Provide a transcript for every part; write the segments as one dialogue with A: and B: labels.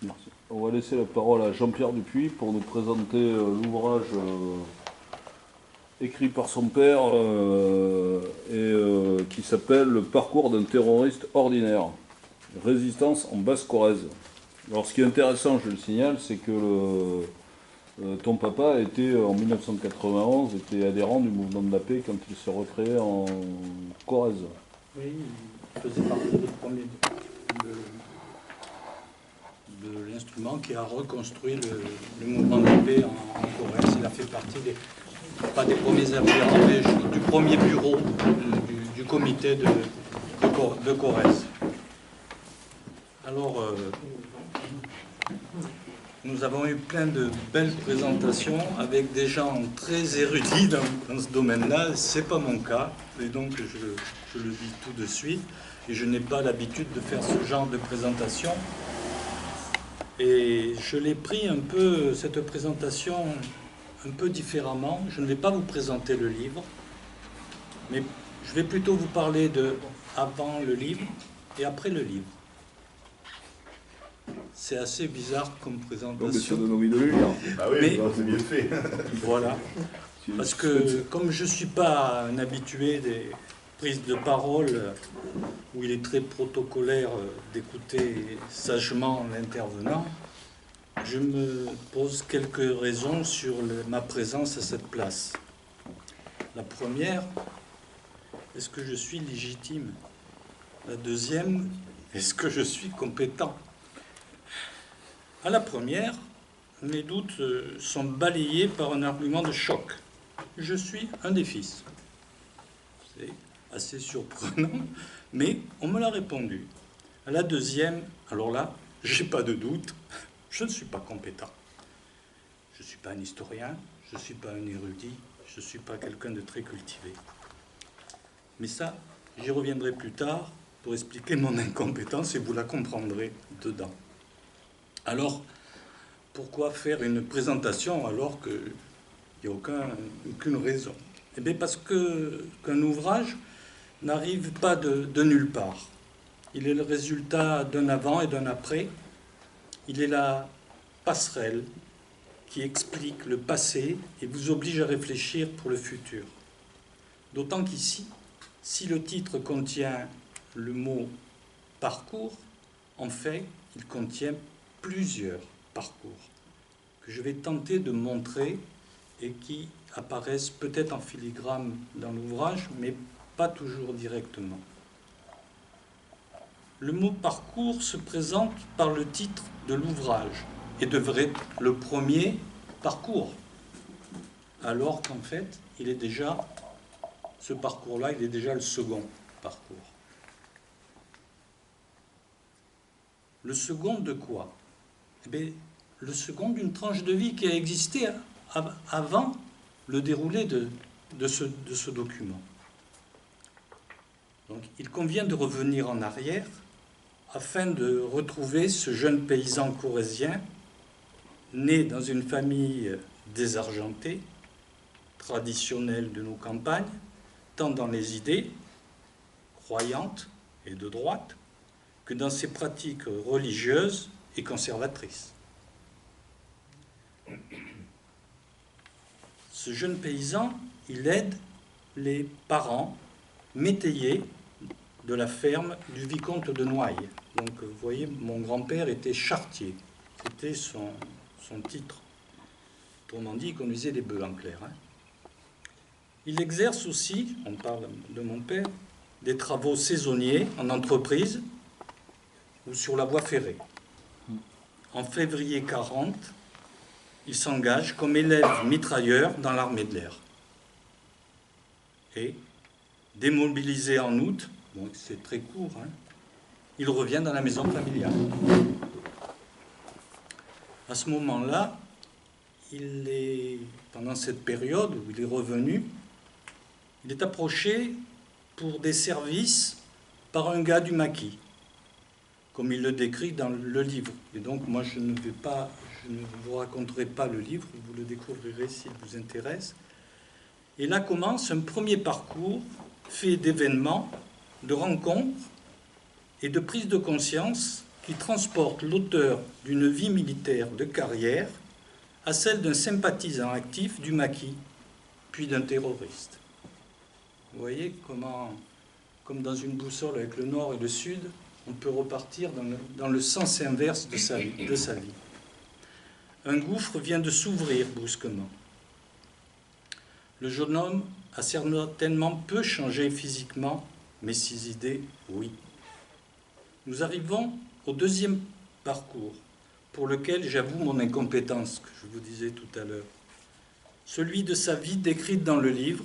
A: Merci. On va laisser la parole à Jean-Pierre Dupuis pour nous présenter l'ouvrage écrit par son père qui s'appelle Le parcours d'un terroriste ordinaire, résistance en Basse-Corrèze. Alors ce qui est intéressant, je le signale, c'est que ton papa était en 1991 était adhérent du mouvement de la paix quand il s'est recréé en Corrèze.
B: Oui, il faisait partie des premiers de l'instrument qui a reconstruit le mouvement de la paix en Corrèze. Il a fait partie pas des premiers adhérents, mais du premier bureau du comité de Corrèze. Alors, nous avons eu plein de belles présentations avec des gens très érudits dans ce domaine-là. Ce n'est pas mon cas, et donc je le dis tout de suite. Et je n'ai pas l'habitude de faire ce genre de présentation. Et je l'ai pris un peu, cette présentation, un peu différemment. Je ne vais pas vous présenter le livre, mais je vais plutôt vous parler de avant le livre et après le livre. C'est assez bizarre comme présentation.
A: Donc ça donne envie de le lire.
C: Ah oui,
B: Mais
C: c'est bien fait.
B: voilà. Parce que comme je ne suis pas un habitué des prises de parole où il est très protocolaire d'écouter sagement l'intervenant, je me pose quelques raisons sur ma présence à cette place. La première, est-ce que je suis légitime? La deuxième, est-ce que je suis compétent? À la première, mes doutes sont balayés par un argument de choc. Je suis un des fils. C'est assez surprenant, mais on me l'a répondu. À la deuxième, alors là, j'ai pas de doute, je ne suis pas compétent. Je ne suis pas un historien, je ne suis pas un érudit, je ne suis pas quelqu'un de très cultivé. Mais ça, j'y reviendrai plus tard pour expliquer mon incompétence et vous la comprendrez dedans. Alors, pourquoi faire une présentation alors qu'il n'y a aucune raison? Eh bien parce qu'un ouvrage n'arrive pas de nulle part. Il est le résultat d'un avant et d'un après. Il est la passerelle qui explique le passé et vous oblige à réfléchir pour le futur. D'autant qu'ici, si le titre contient le mot « parcours », en fait, il contient plusieurs parcours que je vais tenter de montrer et qui apparaissent peut-être en filigrane dans l'ouvrage, mais pas toujours directement. Le mot « parcours » se présente par le titre de l'ouvrage et devrait être le premier parcours, alors qu'en fait, ce parcours-là, il est déjà le second parcours. Le second de quoi? Eh bien, le second d'une tranche de vie qui a existé avant le déroulé de ce document. Donc, il convient de revenir en arrière afin de retrouver ce jeune paysan corrézien né dans une famille désargentée, traditionnelle de nos campagnes, tant dans les idées, croyantes et de droite, que dans ses pratiques religieuses et conservatrices. Ce jeune paysan, il aide les parents métayers de la ferme du vicomte de Noailles. Donc, vous voyez, mon grand-père était charretier. C'était son titre. Autrement dit, il conduisait des bœufs en clair. Il exerce aussi, on parle de mon père, des travaux saisonniers en entreprise ou sur la voie ferrée. En février 40, il s'engage comme élève mitrailleur dans l'armée de l'air. Et, démobilisé en août, donc c'est très court, il revient dans la maison familiale. À ce moment-là, pendant cette période où il est revenu, il est approché pour des services par un gars du maquis, comme il le décrit dans le livre. Et donc, moi, je ne vous raconterai pas le livre, vous le découvrirez s'il vous intéresse. Et là commence un premier parcours fait d'événements, de rencontres et de prise de conscience qui transporte l'auteur d'une vie militaire de carrière à celle d'un sympathisant actif du maquis, puis d'un terroriste. Vous voyez comment, comme dans une boussole avec le nord et le sud, on peut repartir dans le sens inverse de sa vie. Un gouffre vient de s'ouvrir brusquement. Le jeune homme a certainement peu changé physiquement, mais ses idées, oui. Nous arrivons au deuxième parcours, pour lequel j'avoue mon incompétence, que je vous disais tout à l'heure. Celui de sa vie décrite dans le livre,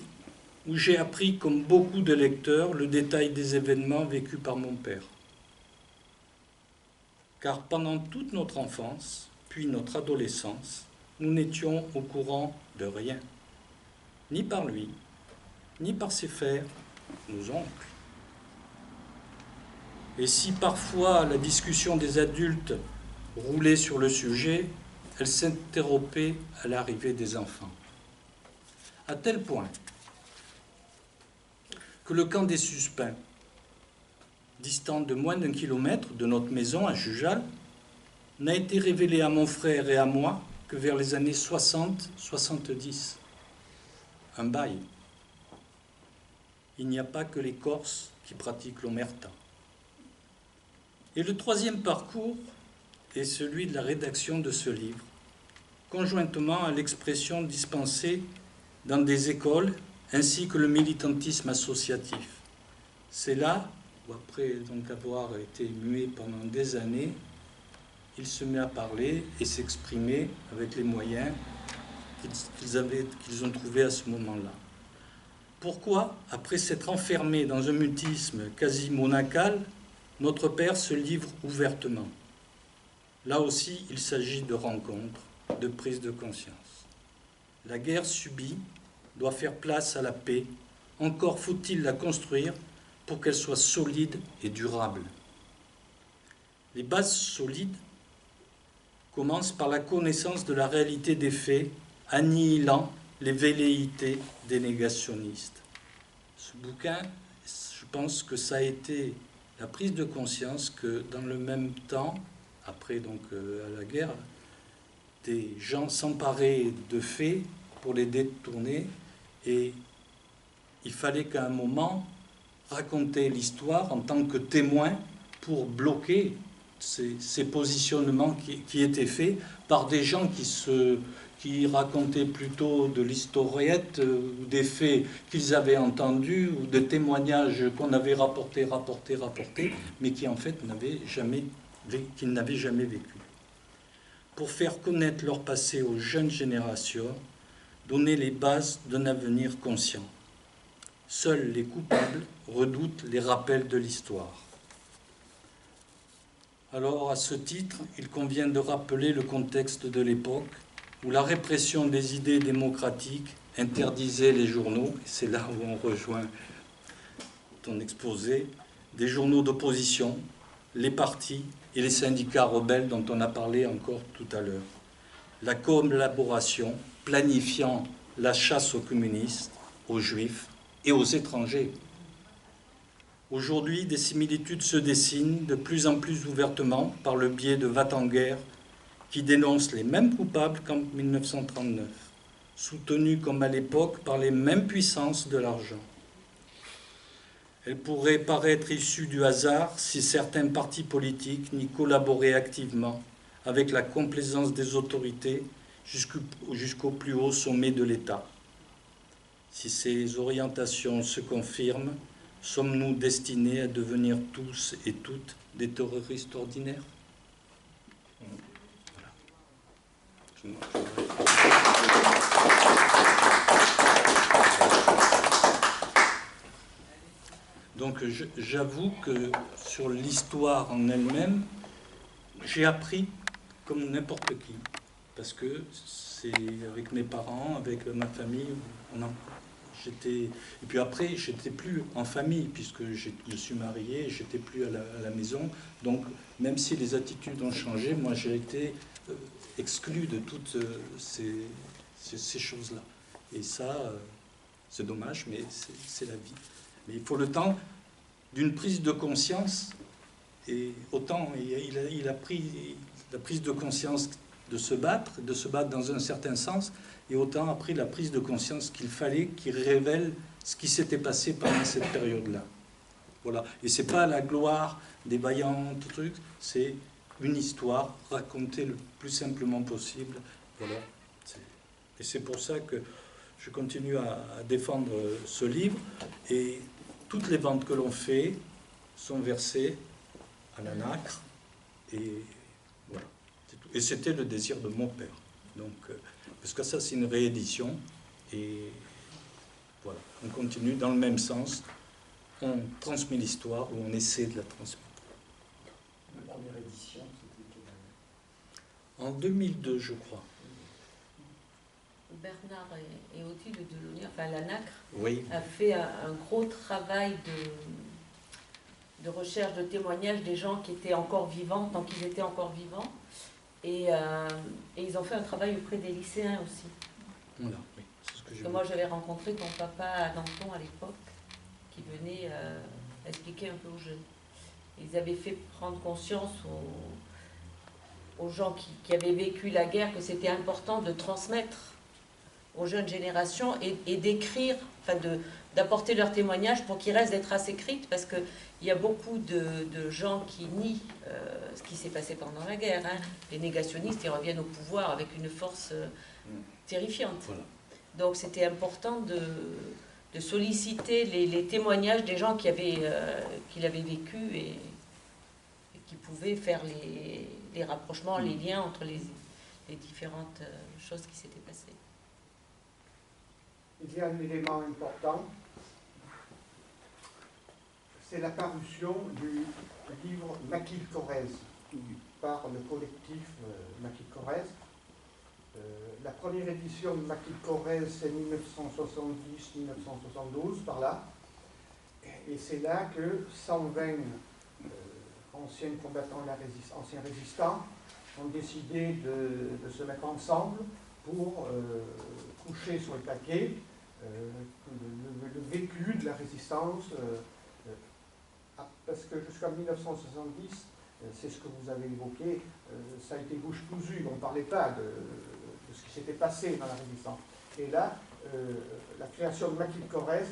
B: où j'ai appris, comme beaucoup de lecteurs, le détail des événements vécus par mon père. Car pendant toute notre enfance, puis notre adolescence, nous n'étions au courant de rien, ni par lui, ni par ses frères, nos oncles. Et si parfois la discussion des adultes roulait sur le sujet, elle s'interrompait à l'arrivée des enfants. À tel point que le camp des Suspins, distant de moins d'1 kilomètre de notre maison à Jujal, n'a été révélé à mon frère et à moi que vers les années 60-70. Un bail. Il n'y a pas que les Corses qui pratiquent l'omerta. Et le troisième parcours est celui de la rédaction de ce livre, conjointement à l'expression dispensée dans des écoles ainsi que le militantisme associatif. C'est là où, après donc avoir été muet pendant des années, il se met à parler et s'exprimer avec les moyens qu'ils ont trouvés à ce moment-là. Pourquoi, après s'être enfermé dans un mutisme quasi monacal, notre père se livre ouvertement? Là aussi, il s'agit de rencontres, de prise de conscience. La guerre subie doit faire place à la paix. Encore faut-il la construire pour qu'elle soit solide et durable. Les bases solides commencent par la connaissance de la réalité des faits, annihilant les velléités des négationnistes. Ce bouquin, je pense que ça a été la prise de conscience que dans le même temps, après donc à la guerre, des gens s'emparaient de faits pour les détourner, et il fallait qu'à un moment raconter l'histoire en tant que témoin pour bloquer ces positionnements qui étaient faits par des gens qui racontaient plutôt de l'historiette ou des faits qu'ils avaient entendus ou des témoignages qu'on avait rapportés, mais qui en fait qu'ils n'avaient jamais vécu. Pour faire connaître leur passé aux jeunes générations, donner les bases d'un avenir conscient. Seuls les coupables redoutent les rappels de l'histoire. Alors, à ce titre, il convient de rappeler le contexte de l'époque où la répression des idées démocratiques interdisait les journaux, et c'est là où on rejoint ton exposé, des journaux d'opposition, les partis et les syndicats rebelles dont on a parlé encore tout à l'heure. La collaboration planifiant la chasse aux communistes, aux juifs et aux étrangers. Aujourd'hui, des similitudes se dessinent de plus en plus ouvertement par le biais de Va-t-en-Guerre qui dénoncent les mêmes coupables qu'en 1939, soutenus comme à l'époque par les mêmes puissances de l'argent. Elle pourrait paraître issue du hasard si certains partis politiques n'y collaboraient activement avec la complaisance des autorités jusqu'au plus haut sommet de l'État. Si ces orientations se confirment, sommes-nous destinés à devenir tous et toutes des terroristes ordinaires? Voilà. Donc j'avoue que sur l'histoire en elle-même, j'ai appris comme n'importe qui, parce que c'est avec mes parents, avec ma famille, et puis après, j'étais plus en famille, puisque je suis marié, j'étais plus à la maison. Donc, même si les attitudes ont changé, moi, j'ai été exclu de toutes ces choses-là. Et ça, c'est dommage, mais c'est la vie. Mais il faut le temps d'une prise de conscience Et autant il a pris la prise de conscience de se battre dans un certain sens, et autant a pris la prise de conscience qu'il fallait qu'il révèle ce qui s'était passé pendant cette période-là. Voilà. Et c'est pas la gloire des vaillants trucs, c'est une histoire racontée le plus simplement possible. Voilà. Et c'est pour ça que je continue à défendre ce livre. Et toutes les ventes que l'on fait sont versées à la nacre. Et voilà. Et c'était le désir de mon père. Donc, parce que ça, c'est une réédition. Et voilà. On continue dans le même sens. On transmet l'histoire, ou on essaie de la transmettre.
C: La première édition, c'était quelle année?
B: En 2002, je crois.
D: Bernard et Odile Delaunay, enfin la nacre,
B: Oui.
D: a fait un gros travail de recherche, de témoignages des gens qui étaient encore vivants, tant qu'ils étaient encore vivants. Et ils ont fait un travail auprès des lycéens aussi.
B: Voilà, oui, c'est ce que j'ai vu.
D: Moi, j'avais rencontré ton papa à Danton à l'époque, qui venait expliquer un peu aux jeunes. Ils avaient fait prendre conscience aux gens qui avaient vécu la guerre que c'était important de transmettre aux jeunes générations et d'écrire, enfin d'apporter leur témoignage pour qu'ils restent des traces écrites, parce qu'il y a beaucoup de gens qui nient ce qui s'est passé pendant la guerre. Hein. Les négationnistes, ils reviennent au pouvoir avec une force terrifiante. Voilà. Donc c'était important de solliciter les témoignages des gens qui l'avaient vécu et qui pouvaient faire les rapprochements, les liens entre les différentes choses qui s'étaient passées.
E: Il y a un élément important, c'est la parution du livre Maquis Corrèze par le collectif Maquis Corrèze. La première édition de Maquis Corrèze, c'est 1970-1972, par là. Et c'est là que 120 anciens combattants, anciens résistants, ont décidé de se mettre ensemble pour coucher sur le paquet le vécu de la résistance, parce que jusqu'en 1970, c'est ce que vous avez évoqué, ça a été bouche cousue, on ne parlait pas de ce qui s'était passé dans la résistance. Et là, la création de Maquis Corrèze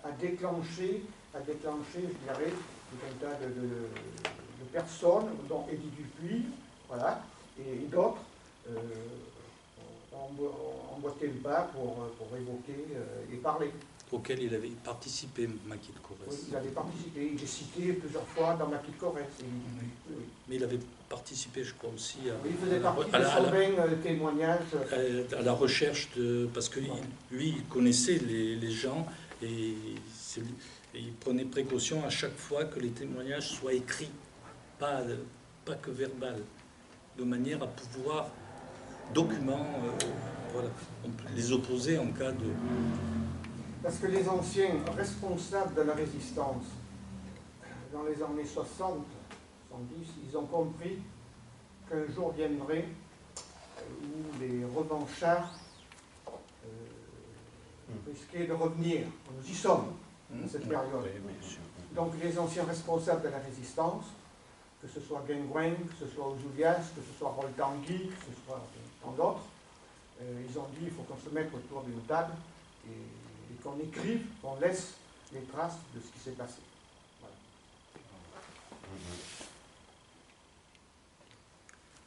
E: a déclenché, je dirais, tout un tas de personnes, dont Édith Dupuis, voilà, et d'autres, emboîté le pas pour évoquer et parler.
B: Auquel il avait participé, Maquis de Corrèze.
E: Oui, il avait participé. Il est cité plusieurs fois dans Maquis de Corrèze. Oui.
B: Mais il avait participé, je crois, aussi
E: il faisait partie des 120 témoignages.
B: À la recherche de... Parce que lui, il connaissait les gens et il prenait précaution à chaque fois que les témoignages soient écrits, pas que verbal, de manière à pouvoir voilà, les opposer en cas de...
E: Parce que les anciens responsables de la résistance, dans les années 60, 70, ils ont compris qu'un jour viendrait où les revanchards risquaient de revenir. Nous y sommes, dans cette période. Donc les anciens responsables de la résistance, que ce soit Guingouin, que ce soit Ouzoulias, que ce soit Roltangui, que ce soit tant d'autres, ils ont dit il faut qu'on se mette autour d'une table et qu'on écrive, qu'on laisse les traces de ce qui s'est passé. Voilà.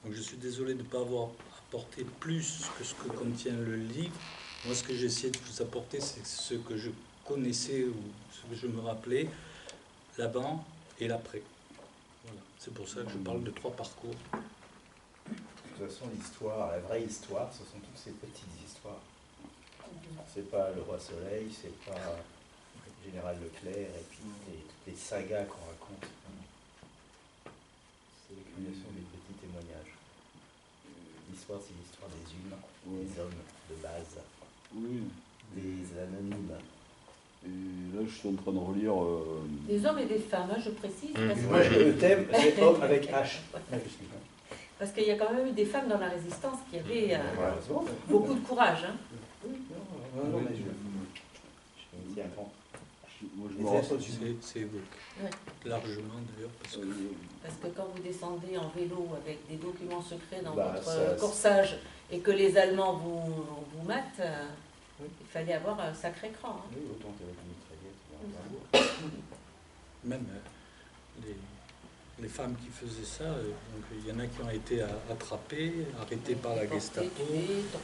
B: Donc je suis désolé de ne pas avoir apporté plus que ce que contient le livre. Moi, ce que j'ai essayé de vous apporter, c'est ce que je connaissais ou ce que je me rappelais, l'avant et l'après. Voilà. C'est pour ça que je parle de 3 parcours.
C: De toute façon, l'histoire, la vraie histoire, ce sont toutes ces petites histoires. C'est pas le Roi Soleil, c'est pas le Général Leclerc, et puis toutes les sagas qu'on raconte. C'est l'accumulation des petits témoignages. L'histoire, c'est l'histoire des humains, des hommes de base, des anonymes.
A: Et là, je suis en train de relire...
D: Des hommes et des femmes, hein, je précise. Parce
C: Moi, le thème, c'est homme avec H.
D: Parce qu'il y a quand même eu des femmes dans la résistance qui avaient beaucoup de courage. Hein.
C: Non, mais je me tiens bon.
A: Moi, je
C: Les
A: me
C: êtres
A: rappelle.
C: humains.
B: C'est évoqué.
D: Ouais.
B: Largement d'ailleurs.
D: Parce que quand vous descendez en vélo avec des documents secrets dans
C: Bah,
D: votre
C: ça-
D: corsage et que les Allemands vous matent,
C: Oui.
D: il fallait avoir un sacré cran. Hein.
C: Oui, autant qu'avec une mitraillette ou un tambour.
B: Même les femmes qui faisaient ça, donc, il y en a qui ont été attrapées, arrêtées par la
D: Portés,
B: Gestapo,
D: tués,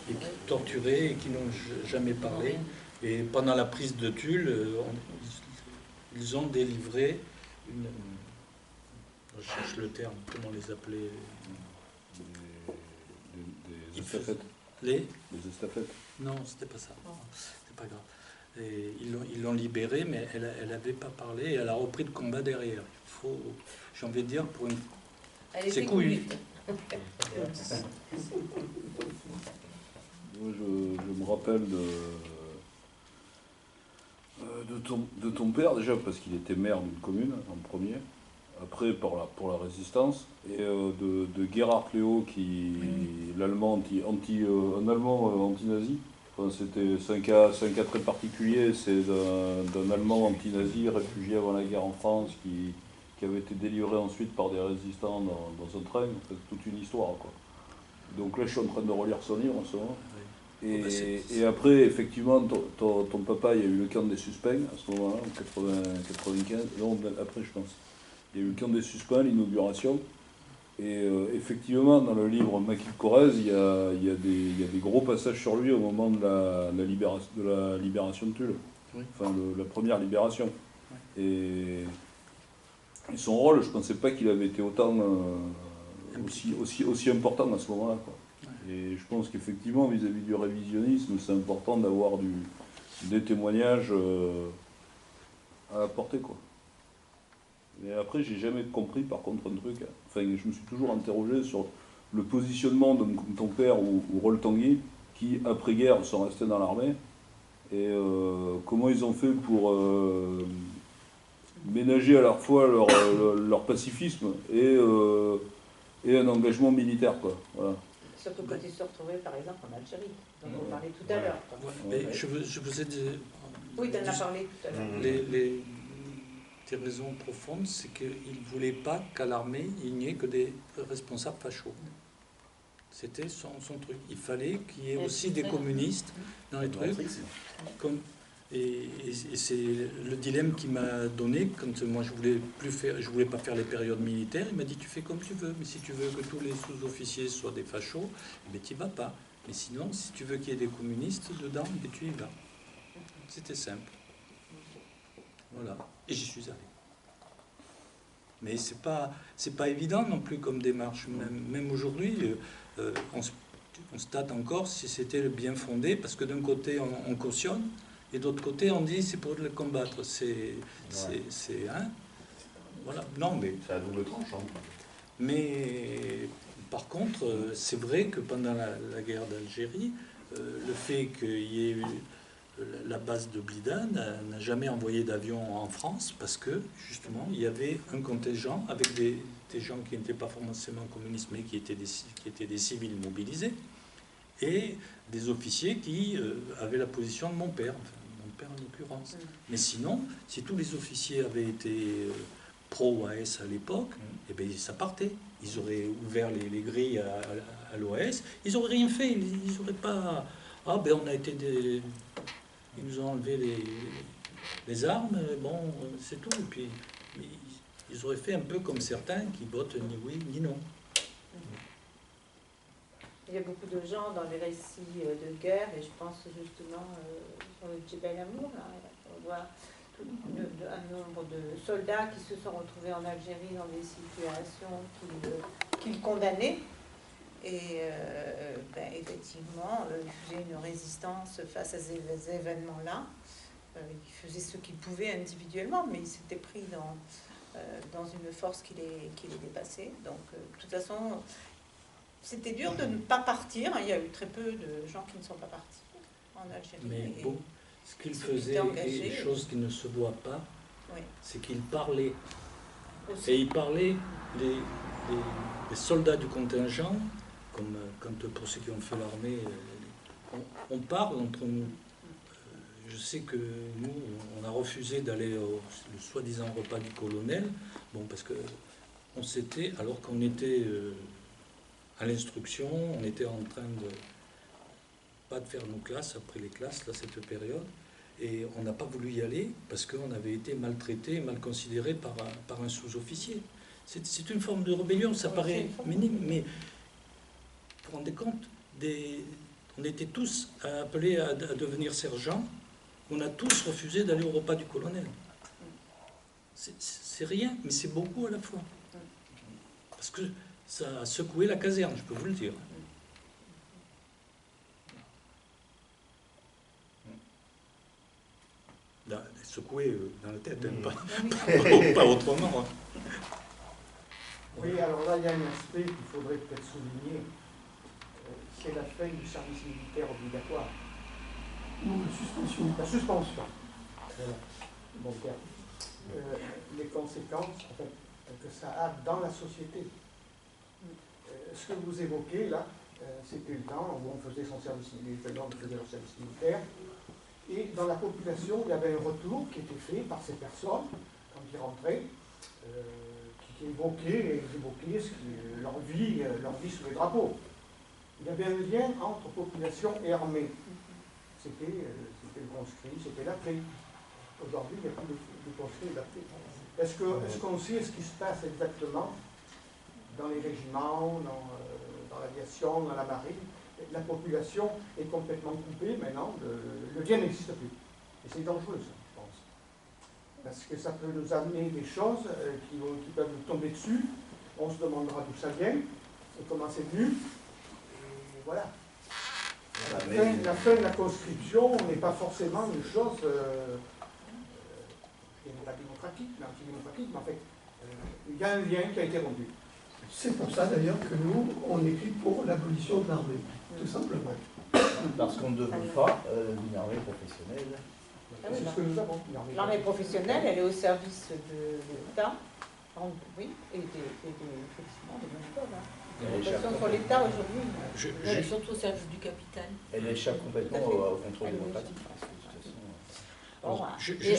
B: et qui,
D: torturés.
B: torturées et qui n'ont jamais parlé. Et pendant la prise de Tulle, ils ont délivré une... Je cherche le terme, comment les appeler?
A: Des estafettes.
B: Les
A: Des estafettes.
B: Non, c'était pas ça.
D: Non.
B: C'était pas grave. Et ils l'ont libérée, mais elle n'avait pas parlé et elle a repris le combat derrière. Il faut, j'ai envie de dire, pour une...
D: Elle
B: C'est
D: était
B: couillu.
D: conduite.
A: Moi, je me rappelle de ton père, déjà parce qu'il était maire d'une commune en premier, après pour la résistance, et de Gerhard Léo, l'allemand un allemand anti-nazi. Enfin, c'est un cas très particulier, c'est d'un Allemand anti-nazi réfugié avant la guerre en France qui avait été délivré ensuite par des résistants dans un train. En fait, toute une histoire, quoi. Donc là, je suis en train de relire son livre en ce moment. Et après, effectivement, ton papa, il y a eu le camp des suspects à ce moment-là, en 95. Non, après, je pense. Il y a eu le camp des suspects, l'inauguration. Et effectivement, dans le livre Makil Korez, il y a des gros passages sur lui au moment de la libération de Tulle.
B: Oui.
A: Enfin, la première libération. Et son rôle, je ne pensais pas qu'il avait été autant aussi important à ce moment-là, quoi. Et je pense qu'effectivement, vis-à-vis du révisionnisme, c'est important d'avoir des témoignages à apporter, quoi. Et après, j'ai jamais compris, par contre, un truc. Enfin, je me suis toujours interrogé sur le positionnement de ton père ou Rolf Tanguy, qui, après-guerre, sont restés dans l'armée, et comment ils ont fait pour ménager à la fois leur pacifisme et un engagement militaire, quoi. Voilà.
D: Surtout quand ils se retrouvaient, par exemple, en Algérie, dont on parlait tout à l'heure. quoi.
B: Mais je vous ai dit...
D: Oui, tu en as parlé tout à l'heure.
B: Les raisons profondes, c'est qu'ils ne voulaient pas qu'à l'armée, il n'y ait que des responsables fachos. C'était son truc. Il fallait qu'il y ait aussi des communistes dans les trucs. Et c'est le dilemme qu'il m'a donné quand moi je voulais pas faire les périodes militaires. Il m'a dit tu fais comme tu veux, mais si tu veux que tous les sous-officiers soient des fachos, mais tu n'y vas pas. Mais sinon, si tu veux qu'il y ait des communistes dedans, mais tu y vas. C'était simple. Voilà. Et j'y suis allé. Mais c'est pas évident non plus comme démarche. Même aujourd'hui, on se tâte encore si c'était le bien fondé, parce que d'un côté on cautionne, et d'autre côté on dit c'est pour le combattre. C'est hein. Voilà. Non mais
C: C'est à double tranchant.
B: Mais par contre, c'est vrai que pendant la guerre d'Algérie, le fait qu'il y ait eu la base de Blida n'a jamais envoyé d'avion en France parce que justement il y avait un contingent avec des gens qui n'étaient pas forcément communistes mais qui étaient des civils mobilisés et des officiers qui avaient la position de mon père en l'occurrence. Mais sinon, si tous les officiers avaient été pro-OAS à l'époque, eh bien, ça partait. Ils auraient ouvert les grilles à l'OAS, ils n'auraient rien fait, ils n'auraient pas... Ah ben on a été des... Ils nous ont enlevé les armes, bon, c'est tout. Et puis, ils auraient fait un peu comme certains qui votent ni oui ni non.
F: Il y a beaucoup de gens dans les récits de guerre, et je pense justement sur le Djebel Amour, là, on voit un nombre de soldats qui se sont retrouvés en Algérie dans des situations qu'ils condamnaient. Et effectivement, ils faisaient une résistance face à ces événements-là. Ils faisaient ce qu'ils pouvaient individuellement, mais ils s'étaient pris dans une force qui les dépassait. Donc, de toute façon, c'était dur de ne pas partir. Il y a eu très peu de gens qui ne sont pas partis en Algérie.
B: Mais bon, ce qu'ils faisaient, et chose qui ne se voit pas, oui, c'est qu'ils parlaient. Aussi. Et ils parlaient des soldats du contingent, comme quand pour ceux qui ont fait l'armée, on parle entre nous. je sais que nous, on a refusé d'aller au le soi-disant repas du colonel, bon, parce que on s'était, alors qu'on était à l'instruction, on était en train de pas de faire nos classes, après les classes, là, cette période, et on n'a pas voulu y aller parce qu'on avait été maltraité, mal considéré par un sous-officier. C'est une forme de rébellion, ça paraît minime, mais vous vous rendez compte, on était tous appelés à devenir sergents, on a tous refusé d'aller au repas du colonel. C'est rien, mais c'est beaucoup à la fois. Parce que ça a secoué la caserne, je peux vous le dire. Secoué dans la tête, hein, pas autrement. Hein.
E: Oui, alors là, il y a un aspect qu'il faudrait peut-être souligner. C'est la fin du service militaire obligatoire.
G: Non, la suspension.
E: La suspension. Bon terme. Les conséquences en fait, que ça a dans la société. Ce que vous évoquez là, c'était le temps où on faisait son service militaire, les gens faisaient leur service militaire. Et dans la population, il y avait un retour qui était fait par ces personnes, quand ils rentraient, qui évoquaient leur vie sous les drapeaux. Il y avait un lien entre population et armée. C'était le conscrit, c'était la paix. Aujourd'hui, il n'y a plus de conscrit et de la paix. Est-ce qu'on sait ce qui se passe exactement dans les régiments, dans l'aviation, dans la marine? La population est complètement coupée maintenant, le lien n'existe plus. Et c'est dangereux, ça, je pense. Parce que ça peut nous amener des choses qui peuvent nous tomber dessus. On se demandera d'où ça vient, et comment c'est venu. Et voilà. La fin de la conscription n'est pas forcément une chose, je dirais pas démocratique, mais antidémocratique, mais en fait, il y a un lien qui a été rompu.
G: C'est pour ça d'ailleurs que nous, on écrit pour l'abolition de l'armée, tout simplement.
C: Parce qu'on ne veut pas d'une armée professionnelle.
E: C'est ce que nous avons.
F: L'armée professionnelle, elle est au service de l'État, oui, et effectivement des monopoles. Les pressions sur l'État aujourd'hui.
D: Elle est surtout au service du capital.
C: Elle échappe complètement au contrôle démocratique.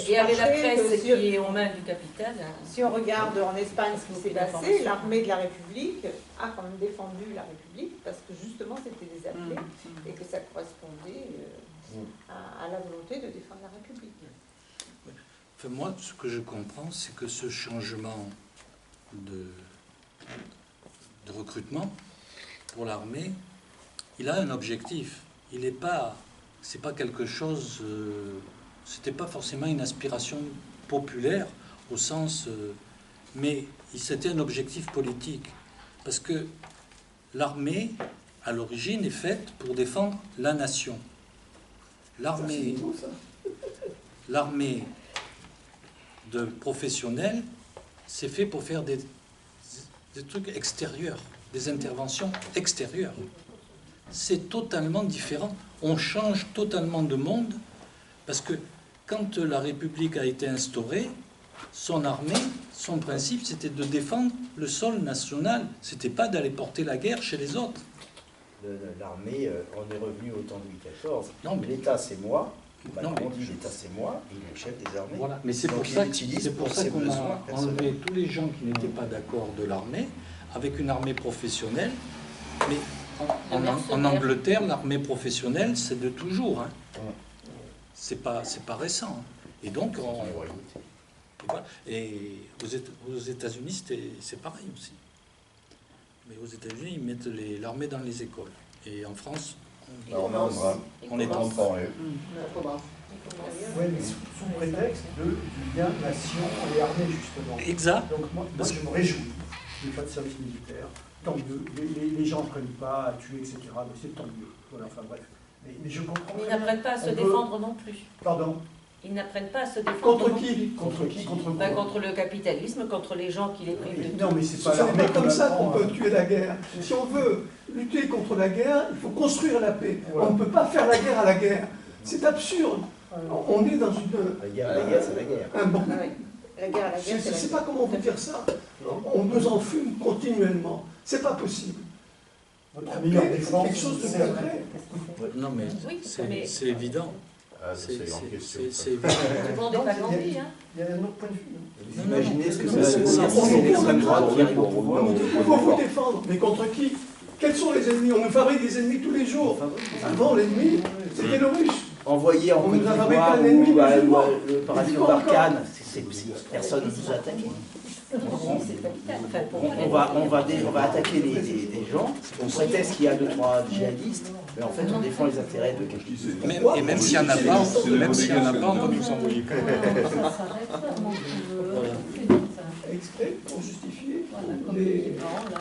D: Et avec la presse qui est aux mains du capital.
F: Si on regarde en Espagne ce qui s'est passé, l'armée de la République a quand même défendu la République parce que justement c'était des appelés et que ça correspondait à la volonté de défendre la République.
B: Enfin, moi, ce que je comprends, c'est que ce changement de recrutement pour l'armée, il a un objectif. Il n'est pas, c'est pas quelque chose. C'était pas forcément une aspiration populaire au sens, mais c'était un objectif politique. Parce que l'armée, à l'origine, est faite pour défendre la nation. L'armée de professionnels, c'est fait pour faire des trucs extérieurs, des interventions extérieures. C'est totalement différent. On change totalement de monde parce que quand la République a été instaurée, son armée, son principe, c'était de défendre le sol national. C'était pas d'aller porter la guerre chez les autres.
C: L'armée, on est revenu au temps de Louis XIV.
B: Non, mais
C: l'État, c'est moi.
B: Non,
C: on dit l'État, c'est moi. Il est le chef des armées.
B: Voilà. Mais c'est pour ça qu'on a enlevé tous les gens qui n'étaient pas d'accord de l'armée avec une armée professionnelle. Mais en Angleterre, l'armée professionnelle, c'est de toujours. Hein. C'est pas récent. Et donc, et aux États-Unis, c'est pareil aussi. Mais aux États-Unis, ils mettent l'armée dans les écoles. Et en France, on est en train.
G: Oui, mais sous prétexte du lien nation et armée, justement.
B: Exact.
G: Donc moi je me réjouis du pas de service militaire. Tant mieux. Les gens ne prennent pas à tuer, etc. Mais c'est tant mieux. Voilà, enfin bref. Mais je comprends.
D: Ils n'apprennent pas à se défendre non plus.
G: Pardon?
D: Ils n'apprennent pas à se défendre.
G: Contre qui? Contre qui? Contre quoi?
D: Contre le capitalisme, contre les gens qui les privent de tout.
G: Non, mais c'est pas comme ça qu'on peut tuer la guerre. Si on veut lutter contre la guerre, il faut construire la paix. Voilà. On ne peut pas faire la guerre à la guerre. C'est absurde. On est dans une...
C: La guerre à la guerre, c'est la guerre.
G: Bon.
F: Ah oui. La guerre à la guerre,
G: je ne sais pas comment vous dire ça. On nous enfume continuellement. C'est pas possible.
E: La meilleure défense,
G: quelque chose de concret.
B: Non, mais
D: Oui,
B: c'est évident.
C: c'est une grande question.
B: C'est évident.
D: Tout le monde n'est pas grandi, hein.
E: Il y a un autre point de vue.
C: Vous imaginez ce que
B: Non,
C: ça veut
B: c'est-
C: dire
B: c'est-
C: si l'extrême droite qui arrive au pouvoir?
G: Il faut vous défendre, mais contre qui? Quels sont les ennemis? On nous fabrique des ennemis tous les jours. Avant, l'ennemi, c'était le russe.
C: Envoyé en
G: On
C: Côte
G: nous a fabriqué
C: d'Ivoire
G: un ennemi
C: ou
G: musulman.
C: le paradis en Barkhane, personne ne nous a attaqué.
D: C'est capital. Enfin, pour moi,
C: On va attaquer des gens, on prétexte qu'il y a 2-3 djihadistes, mais en fait on défend les intérêts de quelqu'un.
B: Et même s'il n'y en a pas, on va nous envoyer quand même.
D: ça s'arrête vraiment.
G: Exprès pour justifier
D: Voilà, comme
G: les-
D: les Liban, là,